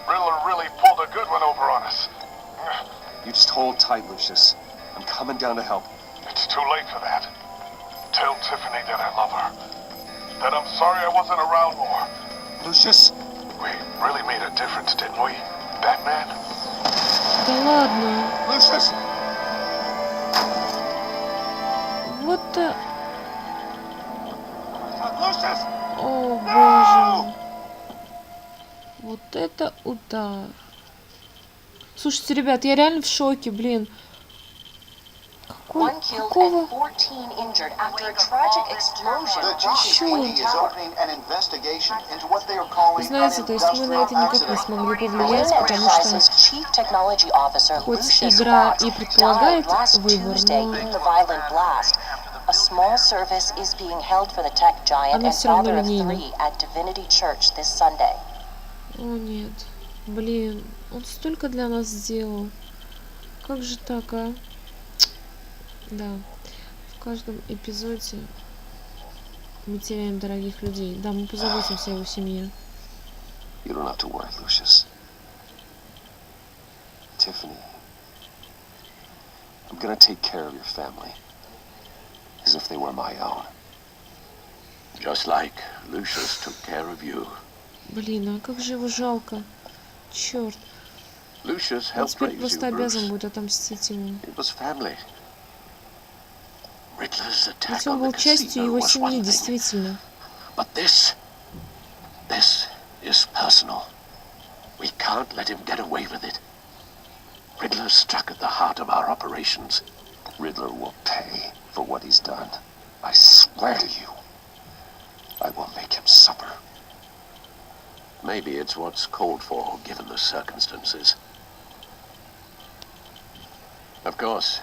Riddler really pulled a good one over on us. You just hold tight, Lucius. I'm coming down to help. It's too late for that. Tell Tiffany that I love her. That I'm sorry I wasn't around more. Lucius? We really made a difference, didn't we, Batman? Да ладно. Lucius! Вот... Lucius! О, боже. Вот это удар. Слушайте, ребят, я реально в шоке, блин. One killed Какого? and 14 injured after a tragic explosion. The GCPD is opening an investigation into what they are calling Знаете, то есть мы на это никак не смогли повлиять, Wayne потому что Enterprises Chief Technology Officer хоть Lucius игра Fox и предполагает died last выбор, Tuesday но in the violent blast. A small service is being held for the tech giant она and все равно father of линейна. 3 at Divinity Church this Sunday. О нет, блин, он столько для нас сделал. Как же так, а? Да, в каждом эпизоде мы теряем дорогих людей. Да, мы позаботимся о его семье. You don't have to worry, Lucius. Tiffany, I'm gonna take care of your family. As if they were my own. Just like Lucius took care of you. Блин, а как же его жалко. Черт. Lucius Он helped теперь raise you, просто обязан Bruce. будет отомстить ему. It was family. Riddler's attack Ведь он on the был частью casino его was семьи, one thing. действительно. But this is personal. We can't let him get away with it. Riddler struck at the heart of our operations. Riddler will pay for what he's done. I swear to you, I will make him suffer. Maybe it's what's called for, given the circumstances. Of course,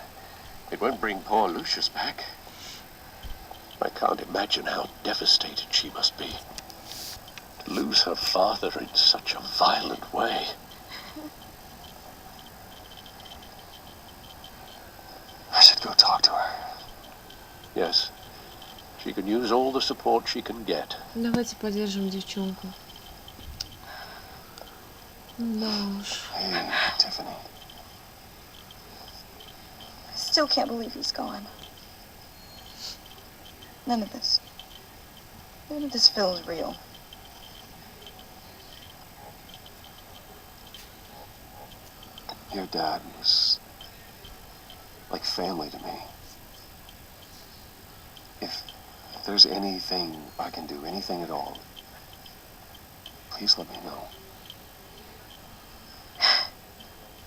it won't bring poor Lucius back. I can't imagine how devastated she must be. To lose her father in such a violent way. I should go talk to her. Yes, she can use all the support she can get. Давайте поддержим девчонку. Да уж. Hey, Tiffany. I still can't believe he's gone. None of this feels real. Your dad was like family to me. If there's anything I can do, anything at all, please let me know.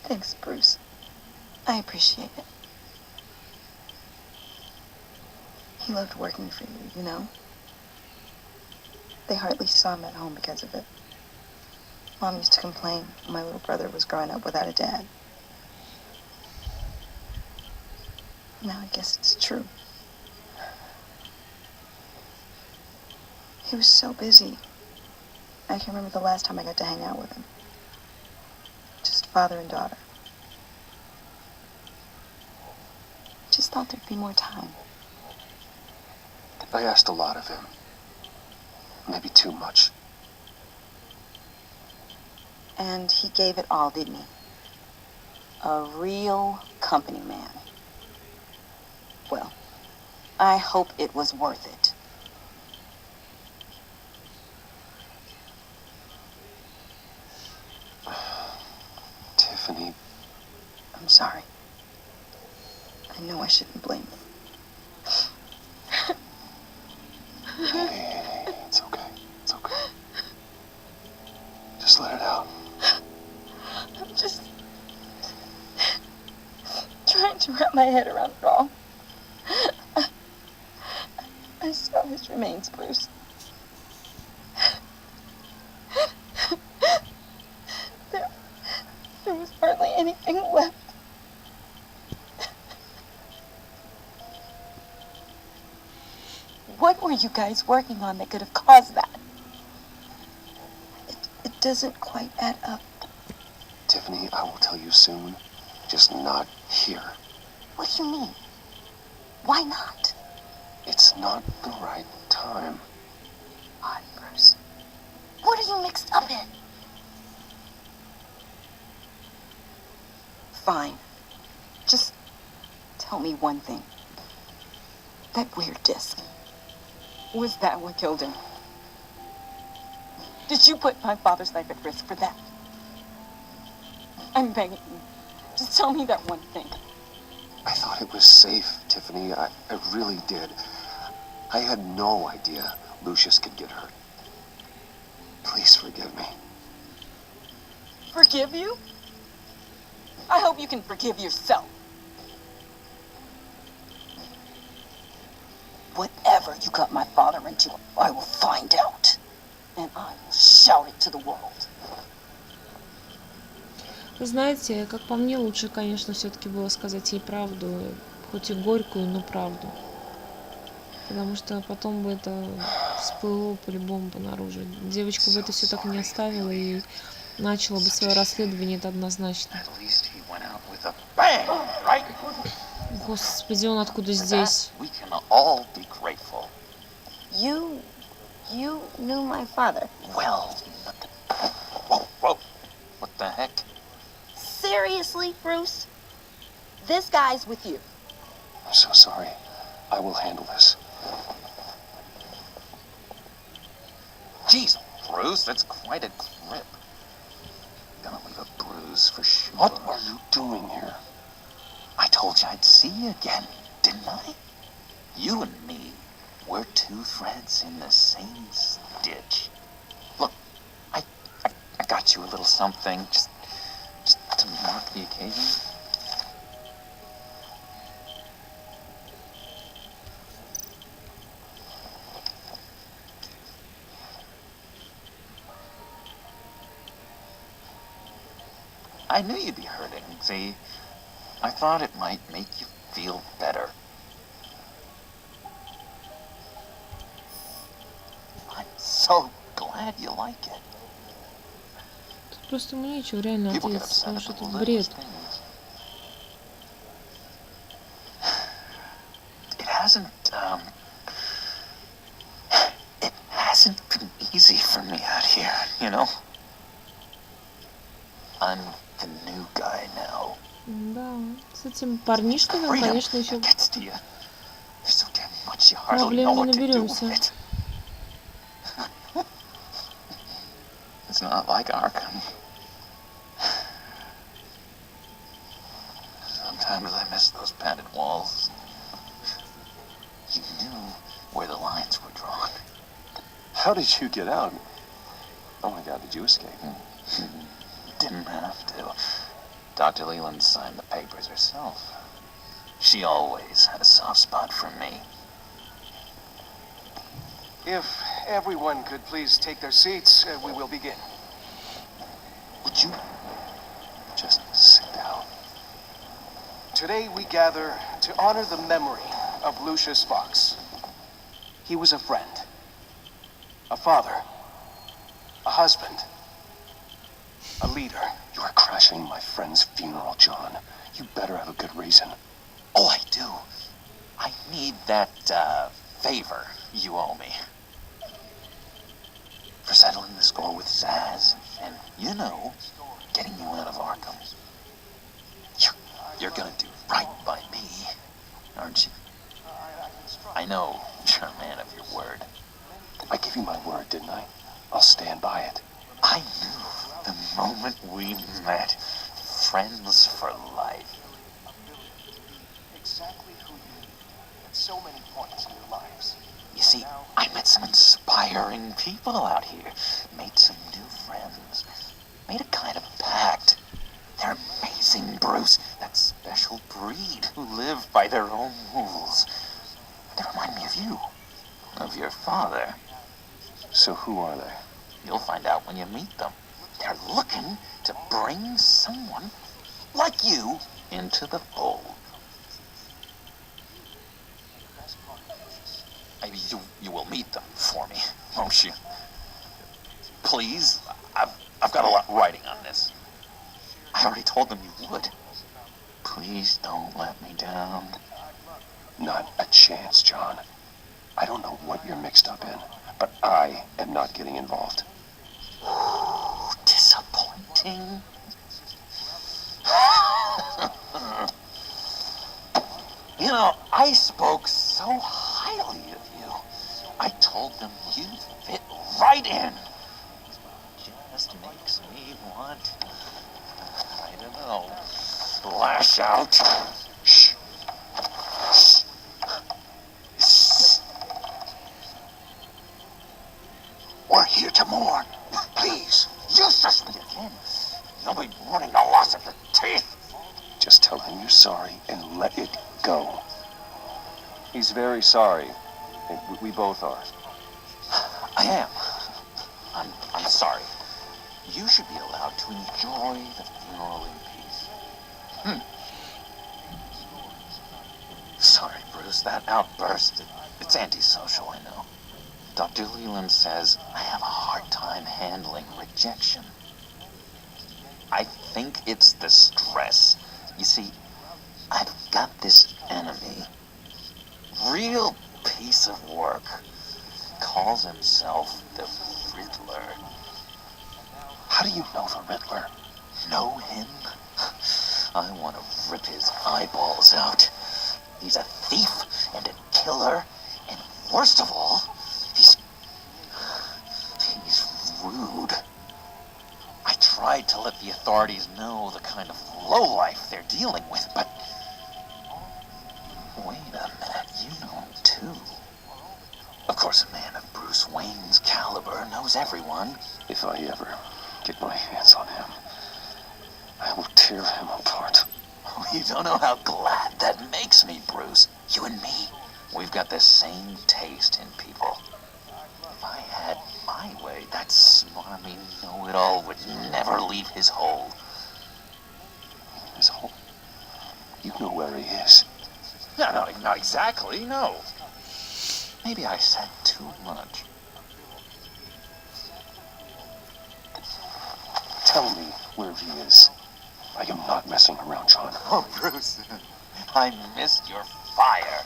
Thanks, Bruce. I appreciate it. He loved working for you, you know? They hardly saw him at home because of it. Mom used to complain my little brother was growing up without a dad. Now I guess it's true. He was so busy. I can remember the last time I got to hang out with him. Just father and daughter. Just thought there'd be more time. I asked a lot of him. Maybe too much. And he gave it all, didn't he? A real company man. Well, I hope it was worth it. Tiffany, I'm sorry. I know I shouldn't blame you. hey, it's okay. It's okay. Just let it out. I'm just trying to wrap my head around it all. I saw his remains, Bruce. There was hardly anything left. What were you guys working on that could have caused that? It doesn't quite add up. Tiffany, I will tell you soon. Just not here. What do you mean? Why not? It's not the right time. Odd, Bruce. What are you mixed up in? Fine. Just tell me one thing. That weird disc. Was that what killed him? Did you put my father's life at risk for that? I'm begging you. Just tell me that one thing. I thought it was safe, Tiffany. I really did. I had no idea Lucius could get hurt. Please forgive me. Forgive you? I hope you can forgive yourself. Whatever you got my father into, I will find out. And I will shout it to the world. Вы знаете, как по мне, лучше, конечно, все-таки было сказать ей правду, хоть и горькую, но правду. Потому что потом бы это всплыло по-любому понаружи. Девочка бы это все так не оставила и начала бы свое расследование, это однозначно. Господи, он откуда здесь? You knew my father. Well, whoa, what the heck? Seriously, Bruce? This guy's with you. I'm so sorry. I will handle this. Jeez, Bruce, that's quite a grip. Gonna leave a bruise for sure. What are you doing here? I told you I'd see you again, didn't I? You and me, we're two threads in the same stitch. Look, I got you a little something, just to mark the occasion. I knew you'd be hurting, see? I thought it might make you feel better. I'm so glad you like it. Тут просто ему нечего реально People get ответить, upset потому что about это little бред. things. It hasn't been easy for me out here, you know? I'm the new guy now. Да, с этим парнишкой нам, конечно, еще Gets to you. There's so damn much you hardly проблем know не what to do with наберемся. it. It's not like Arkham. Sometimes I miss those padded walls. You knew where the lines were drawn. How did you get out? Oh my God, did you escape? Didn't have to. Dr. Leland signed the papers herself. She always had a soft spot for me. If everyone could please take their seats, we will begin. Would you just sit down? Today we gather to honor the memory of Lucius Fox. He was a friend, a father, a husband, a leader. You are crashing my friend's funeral, John. You better have a good reason. Oh, I do. I need that, favor you owe me. For settling the score with Zaz And, you know, getting you out of Arkham. You're gonna do right by me, aren't you? I know you're a man of your word. I gave you my word, didn't I? I'll stand by it. I knew the moment we met. Friends for life. Exactly who you need at so many points in your lives. You see, I met some inspiring people out here. Made some new friends. Made a kind of pact. They're amazing, Bruce. That special breed who live by their own rules. They remind me of you. Of your father. So who are they? You'll find out when you meet them. They're looking to bring someone like you into the fold. Maybe you will meet them for me, won't you? Please? I've got a lot writing on this. I already told them you would. Please don't let me down. Not a chance, John. I don't know what you're mixed up in, but I am not getting involved. Disappointing. You know, I spoke so highly of you. I told them you fit right in. Just makes me want, I don't know, lash out. Shh. Shh. Shh. We're here to mourn. Please, useless me again. You'll be mourning the loss of your teeth. Just tell him you're sorry and let it go. He's very sorry. We both are. I am. I'm sorry. You should be allowed to enjoy the funeral in peace. Sorry, Bruce, that outburst, it's antisocial, I know. Dr. Leland says I have a hard time handling rejection. I think it's the stress. You see, I've got this enemy. Real piece of work. Calls himself the Riddler. How do you know the Riddler? Know him? I want to rip his eyeballs out. He's a thief and a killer, and worst of all, he's rude. I tried to let the authorities know the kind of lowlife they're dealing with, but wait a minute, you know him too. Of course, a man of Bruce Wayne's caliber knows everyone. If I ever get my hands on him, I will tear him apart. You don't know how glad that makes me, Bruce. You and me, we've got the same taste in people. If I had my way, that smarmy know-it-all would never leave his hole. His hole? You know where he is. No, not exactly, no. Maybe I said too much. Tell me where he is. I am not messing around, John. Oh, Bruce, I missed your fire.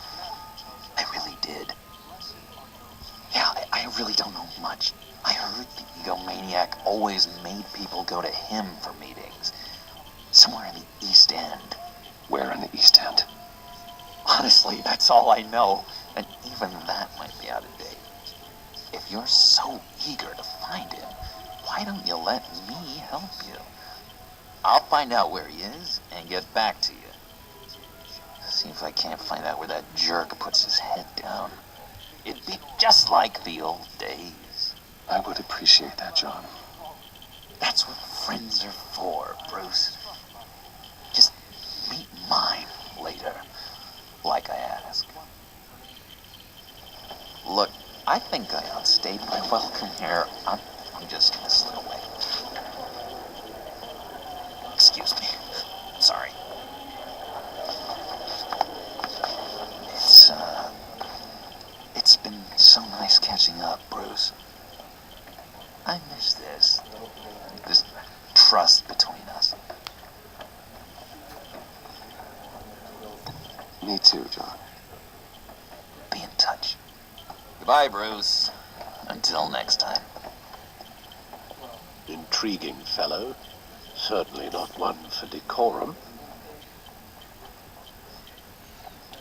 I really did. Yeah, I really don't know much. I heard the egomaniac always made people go to him for meetings. Somewhere in the East End. Where in the East End? Honestly, that's all I know. And even that might be out of date. If you're so eager to find him, why don't you let me help you? I'll find out where he is and get back to you. See if I can't find out where that jerk puts his head down. It'd be just like the old days. I would appreciate that, John. That's what friends are for, Bruce. Just meet mine later, like I asked. Look, I think I outstayed my welcome here. I'm just gonna slip away. Excuse me. Sorry. It's been so nice catching up, Bruce. I miss this trust between us. Me too, John. Be in touch. Goodbye, Bruce. Until next time. intriguing fellow. Certainly not one for decorum.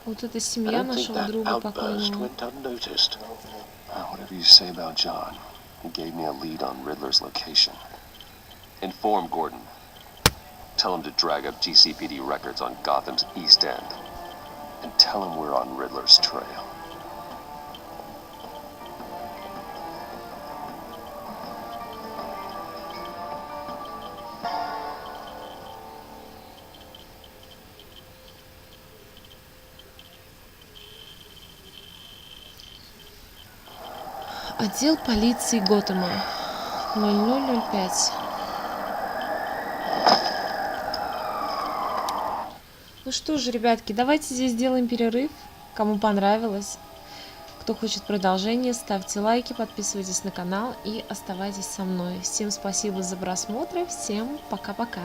Вот эта I семья don't think нашего that друга outburst покойного. went unnoticed. Whatever you say about John, he gave me a lead on Riddler's location. Inform Gordon. Tell him to drag up GCPD records on Gotham's East End. And tell him we're on Riddler's trail. Отдел полиции Готэма. 0005. Ну что же, ребятки, давайте здесь сделаем перерыв. Кому понравилось, кто хочет продолжение, ставьте лайки, подписывайтесь на канал и оставайтесь со мной. Всем спасибо за просмотр, всем пока-пока.